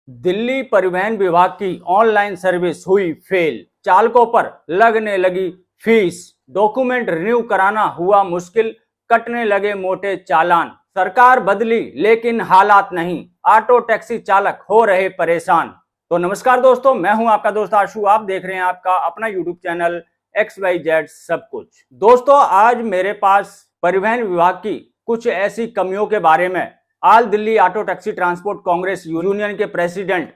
दिल्ली परिवहन विभाग की ऑनलाइन सर्विस हुई फेल, चालकों पर लगने लगी फीस, डॉक्यूमेंट रिन्यू कराना हुआ मुश्किल, कटने लगे मोटे चालान। सरकार बदली लेकिन हालात नहीं, ऑटो टैक्सी चालक हो रहे परेशान। तो नमस्कार दोस्तों, मैं हूं आपका दोस्त आशु। आप देख रहे हैं आपका अपना यूट्यूब चैनल XYZ सब कुछ। दोस्तों, आज मेरे पास परिवहन विभाग की कुछ ऐसी कमियों के बारे में all Delhi auto taxi transport Congress union के प्रेसिडेंट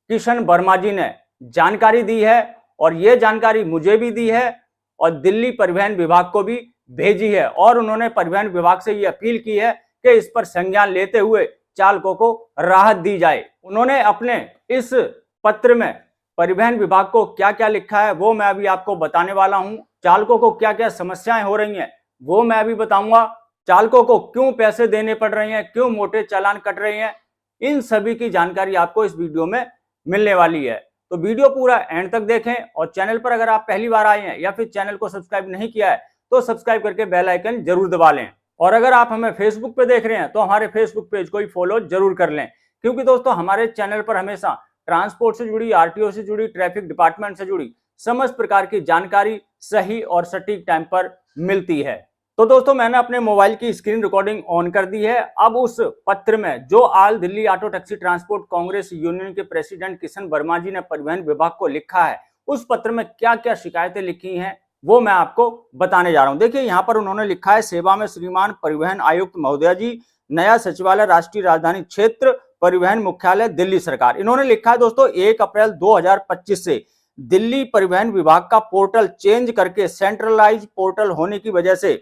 किशन वर्मा जी ने जानकारी दी है, और यह जानकारी मुझे भी दी है और दिल्ली परिवहन विभाग को भी भेजी है। और उन्होंने परिवहन विभाग से यह अपील की है कि इस पर संज्ञान लेते हुए चालकों को राहत दी जाए। उन्होंने अपने इस पत्र में परिवहन विभाग को क्या क्या लिखा है वो मैं अभी आपको बताने वाला हूं। चालकों को क्या क्या समस्याएं हो रही हैं वो मैं अभी बताऊंगा। चालकों को क्यों पैसे देने पड़ रहे हैं, क्यों मोटे चालान कट रहे हैं, इन सभी की जानकारी आपको इस वीडियो में मिलने वाली है। तो वीडियो पूरा एंड तक देखें, और चैनल पर अगर आप पहली बार आए हैं या फिर चैनल को सब्सक्राइब नहीं किया है तो सब्सक्राइब करके बेल आइकन जरूर दबा लें। और अगर आप हमें फेसबुक पे देख रहे हैं तो हमारे फेसबुक पेज को ही फॉलो जरूर कर लें, क्योंकि दोस्तों हमारे चैनल पर हमेशा ट्रांसपोर्ट से जुड़ी, RTO से जुड़ी, ट्रैफिक डिपार्टमेंट से जुड़ी समस्त प्रकार की जानकारी सही और सटीक टाइम पर मिलती है। तो दोस्तों, मैंने अपने मोबाइल की स्क्रीन रिकॉर्डिंग ऑन कर दी है। अब उस पत्र में जो all Delhi auto taxi transport Congress union के प्रेसिडेंट किशन वर्मा जी ने परिवहन विभाग को लिखा है, उस पत्र में क्या क्या शिकायतें लिखी हैं वो मैं आपको बताने जा रहा हूं। देखिए, यहाँ पर उन्होंने लिखा है, सेवा में श्रीमान परिवहन आयुक्त महोदय जी, नया सचिवालय राष्ट्रीय राजधानी क्षेत्र परिवहन मुख्यालय दिल्ली सरकार। इन्होंने लिखा है दोस्तों, 1 अप्रैल 2025 से दिल्ली परिवहन विभाग का पोर्टल चेंज करके सेंट्रलाइज पोर्टल होने की वजह से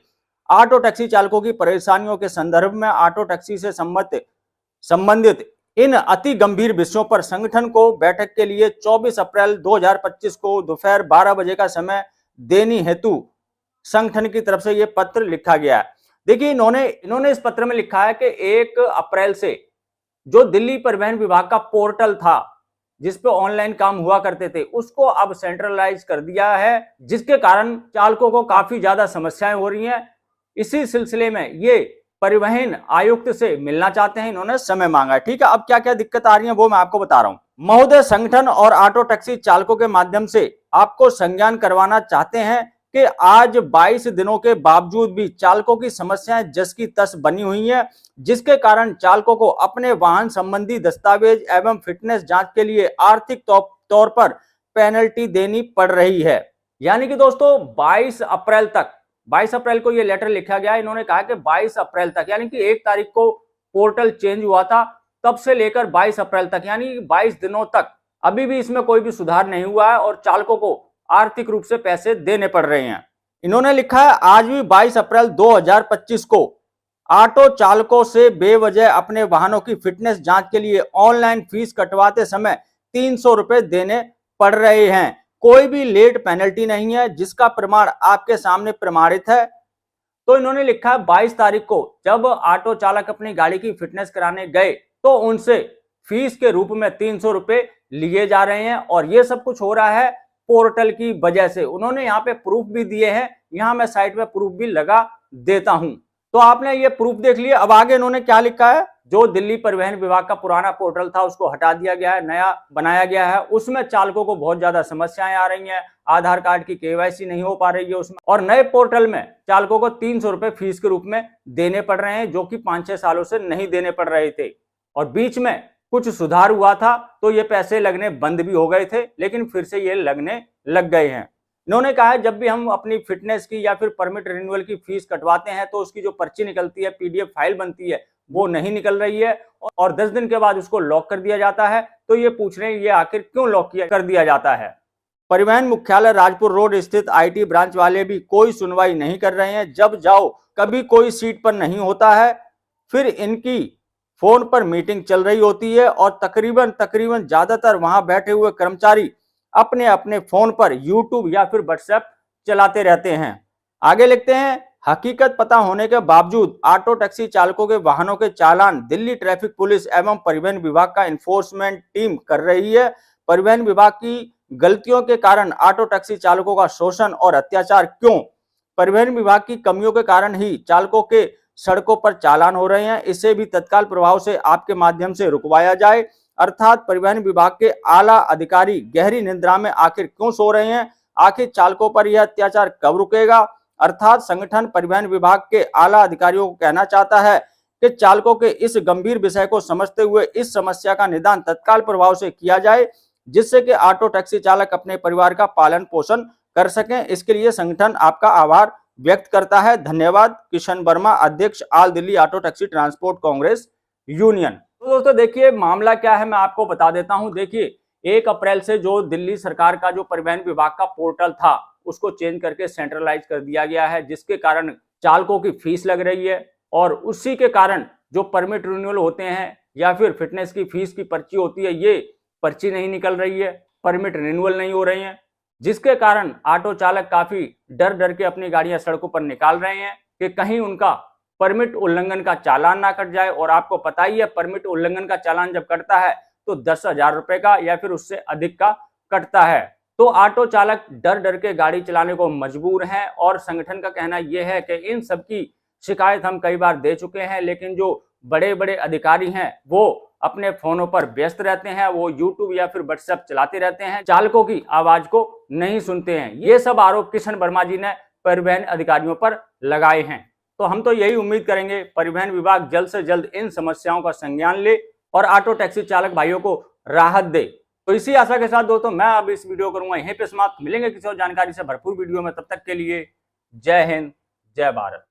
ऑटो टैक्सी चालकों की परेशानियों के संदर्भ में ऑटो टैक्सी से संबंधित इन अति गंभीर विषयों पर संगठन को बैठक के लिए 24 अप्रैल 2025 को दोपहर 12 बजे का समय देने हेतु संगठन की तरफ से यह पत्र लिखा गया है। देखिए, इन्होंने इस पत्र में लिखा है कि 1 अप्रैल से जो दिल्ली परिवहन विभाग का पोर्टल था जिसपे ऑनलाइन काम हुआ करते थे, उसको अब सेंट्रलाइज कर दिया है, जिसके कारण चालकों को काफी ज्यादा समस्याएं हो रही हैं। इसी सिलसिले में ये परिवहन आयुक्त से मिलना चाहते हैं, इन्होंने समय मांगा है। ठीक है, अब क्या क्या दिक्कत आ रही है वो मैं आपको बता रहा हूं। महोदय, संगठन और ऑटो टैक्सी चालकों के माध्यम से आपको संज्ञान करवाना चाहते हैं कि आज 22 दिनों के बावजूद भी चालकों की समस्याएं जस की तस बनी हुई हैं, जिसके कारण चालकों को अपने वाहन संबंधी दस्तावेज एवं फिटनेस जांच के लिए आर्थिक तौर पर पेनल्टी देनी पड़ रही है। यानी कि दोस्तों 22 अप्रैल को यह लेटर लिखा गया। इन्होंने कहा कि 22 अप्रैल तक, यानी कि 1 तारीख को पोर्टल चेंज हुआ था, तब से लेकर 22 अप्रैल तक, यानी 22 दिनों तक अभी भी इसमें कोई भी सुधार नहीं हुआ है और चालकों को आर्थिक रूप से पैसे देने पड़ रहे हैं। इन्होंने लिखा है, आज भी 22 अप्रैल 2025 को ऑटो चालकों से बेवजह अपने वाहनों की फिटनेस जांच के लिए ऑनलाइन फीस कटवाते समय 300 रुपए देने पड़ रहे हैं। कोई भी लेट पेनल्टी नहीं है, जिसका प्रमाण आपके सामने प्रमाणित है। तो इन्होंने लिखा है, 22 तारीख को जब ऑटो चालक अपनी गाड़ी की फिटनेस कराने गए तो उनसे फीस के रूप में 300 रुपए लिए जा रहे हैं, और यह सब कुछ हो रहा है पोर्टल की वजह से। उन्होंने यहाँ पे प्रूफ भी दिए हैं, यहाँ मैं साइट पे प्रूफ भी लगा देता हूं, तो आपने ये प्रूफ देख लिया। अब आगे इन्होंने क्या लिखा है, जो दिल्ली परिवहन विभाग का पुराना पोर्टल था उसको हटा दिया गया है, नया बनाया गया है। उसमें चालकों को बहुत ज्यादा समस्याएं आ रही हैं, आधार कार्ड की KYC नहीं हो पा रही है उसमें, और नए पोर्टल में चालकों को 300 रुपए फीस के रूप में देने पड़ रहे हैं, जो कि 5-6 सालों से नहीं देने पड़ रहे थे। और बीच में कुछ सुधार हुआ था तो ये पैसे लगने बंद भी हो गए थे, लेकिन फिर से ये लगने लग गए हैं। इन्होंने कहा है, जब भी हम अपनी फिटनेस की या फिर परमिट रिन्यूअल की फीस कटवाते हैं तो उसकी जो पर्ची निकलती है, PDF फाइल बनती है, वो नहीं निकल रही है, और 10 दिन के बाद उसको लॉक कर दिया जाता है। तो ये पूछ रहे हैं, ये आखिर क्यों लॉक कर दिया जाता है। परिवहन मुख्यालय राजपुर रोड स्थित IT ब्रांच वाले भी कोई सुनवाई नहीं कर रहे हैं। जब जाओ कभी कोई सीट पर नहीं होता है, फिर इनकी फोन पर मीटिंग चल रही होती है, और तकरीबन ज्यादातर वहां बैठे हुए कर्मचारी अपने अपने फोन पर YouTube या फिर WhatsApp चलाते रहते हैं। आगे लिखते हैं, हकीकत पता होने के बावजूद ऑटो टैक्सी चालकों के वाहनों के चालान दिल्ली ट्रैफिक पुलिस एवं परिवहन विभाग का इन्फोर्समेंट टीम कर रही है। परिवहन विभाग की गलतियों के कारण ऑटो टैक्सी चालकों का शोषण और अत्याचार क्यों? परिवहन विभाग की कमियों के कारण ही चालकों के सड़कों पर चालान हो रहे हैं, इसे भी तत्काल प्रभाव से आपके माध्यम से रुकवाया जाए। अर्थात परिवहन विभाग के आला अधिकारी गहरी निद्रा में आखिर क्यों सो रहे हैं, आखिर चालकों पर यह अत्याचार कब रुकेगा। अर्थात संगठन परिवहन विभाग के आला अधिकारियों को कहना चाहता है कि चालकों के इस गंभीर विषय को समझते हुए इस समस्या का निदान तत्काल प्रभाव से किया जाए, जिससे कि ऑटो टैक्सी चालक अपने परिवार का पालन पोषण कर सकें। इसके लिए संगठन आपका आभार व्यक्त करता है। धन्यवाद। किशन वर्मा, अध्यक्ष all Delhi auto taxi transport Congress union. तो दोस्तों देखिए मामला क्या है, मैं आपको बता देता हूं। देखिए 1 अप्रैल से जो दिल्ली सरकार का जो परिवहन विभाग का पोर्टल था उसको चेंज करके सेंट्रलाइज कर दिया गया है, जिसके कारण चालकों की फीस लग रही है और उसी के कारण जो परमिट रिन्यूअल होते हैं या फिर फिटनेस की फीस की पर्ची होती है, ये पर्ची नहीं निकल रही है, परमिट रिन्यूअल नहीं हो रही है, जिसके कारण ऑटो चालक काफी डर डर के अपनी गाड़ियां सड़कों पर निकाल रहे हैं कि कहीं उनका परमिट उल्लंघन का चालान ना कट जाए। और आपको पता ही है परमिट उल्लंघन का चालान जब कटता है तो 10,000 रुपए का या फिर उससे अधिक का कटता है। तो ऑटो चालक डर डर के गाड़ी चलाने को मजबूर हैं और संगठन का कहना यह है कि इन सब की शिकायत हम कई बार दे चुके हैं, लेकिन जो बड़े बड़े अधिकारी हैं वो अपने फोनों पर व्यस्त रहते हैं, वो यूट्यूब या फिर व्हाट्सएप चलाते रहते हैं, चालकों की आवाज को नहीं सुनते हैं। ये सब आरोप किशन वर्मा जी ने परिवहन अधिकारियों पर लगाए हैं। तो हम तो यही उम्मीद करेंगे परिवहन विभाग जल्द से जल्द इन समस्याओं का संज्ञान ले और ऑटो टैक्सी चालक भाइयों को राहत दे। तो इसी आशा के साथ दोस्तों मैं अब इस वीडियो करूंगा यहीं पे समाप्त। मिलेंगे किसी और जानकारी से भरपूर वीडियो में, तब तक के लिए जय हिंद, जय भारत।